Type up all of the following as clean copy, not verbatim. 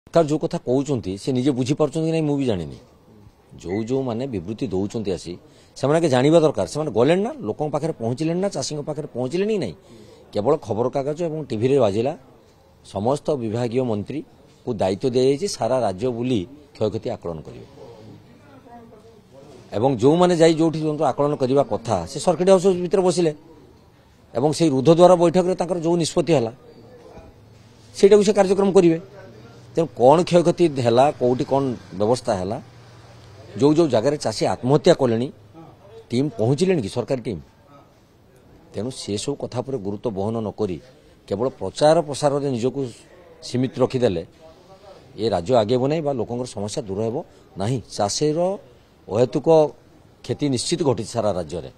सरकार जो कथा कहते से निजे बुझीपार कि मुझे जानी जो जो मैंने बृत्ति दौरान आसी से जानवा दरकार से गले ना लोक पाखे पहुँचले ना चाषी पाखे पहुँचले नहीं केवल खबर कागज और टीवी बाजिला समस्त विभाग मंत्री को दायित्व दी सारा राज्य बुली क्षयक्षति आकलन करेंगे जो मैंने जाई जो आकलन करने कथा से सर्किट हाउस भितर बसिले से रुद्धद्वार बैठक में जो निष्पत्ति है से कार्यक्रम करेंगे तेणु कौन क्षयक्षति है कौटी कौन व्यवस्था है जो जो जगार चाषी आत्महत्या कले टीम पहुँचले कि सरकारी टीम तेणु से सब कथा पर गुरुत्व बहन नक केवल प्रचार प्रसार निजक सीमित रखीदे ये राज्य आगे बनाई लोक समस्या दूर हो ना चाषीर अहेतुक क्षति निश्चित घटी सारा राज्य में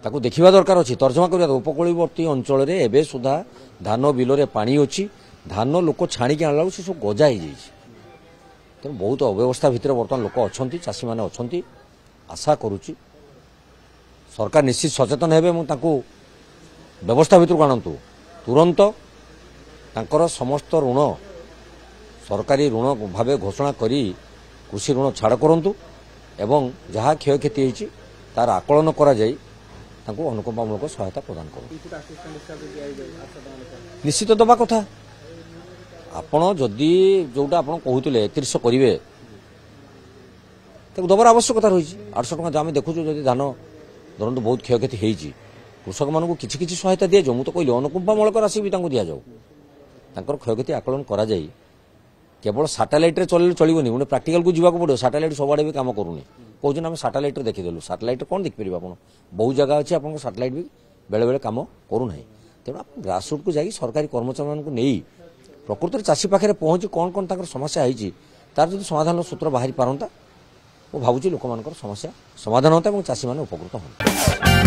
ताकू देखा दरकार अच्छी तर्जमा करवा उपकूलवर्ती अंचल एवं सुधा धान बिल पानी अच्छी धान लोक छाणिक आना से सब गजा हो तेणु बहुत अव्यवस्था भितर बर्तमान लोक अच्छा चाषी मैंने अच्छा आशा करुच्ची सरकार निश्चित सचेतन हेबे व्यवस्था भितर आणतु तुरंत तांकर समस्त ऋण सरकारी ऋण भाव घोषणा करी कृषि ऋण छाड़ करंतु एवं जहाँ क्षयक्षति होती तार आकलन करा जाई तांको अनुकंपामूलक सहायता प्रदान कर निश्चित दबा कथा आपण जदि जोटा आपण कहते 3100 करेंगे दबार आवश्यकता रही 800 टका आम देखु जदि धान धरतु बहुत क्षयक्षति होती कृषक मानक किसी सहायता दि जाऊ मुझे कहली अनुकंपामूलक राशि भी दि जाऊ क्षयक्षति आकलन करा जाई केवल सैटेलाइट चलनी गोटे प्राक्टिकल को जावाक पड़ो सैटेलाइट सबुआड़े भी कम करूनी कहते आम सैटेलाइट देखीदेलु सैटेलाइट कौन देखिपर आप बहुत जगह अच्छी आप सैटेलाइट भी बेले बेले कम करूना तेणु आप ग्रासरूट को जाकि सरकारी कर्मचारी को नहीं प्रकृति चाषी पाखे पहुँची कौन कौन तर समस्या होती तार जो समाधान सूत्र बाहरी पारंता वो भावुँ लोक समस्या समाधान होता है चाषी मैंने उपकृत होता।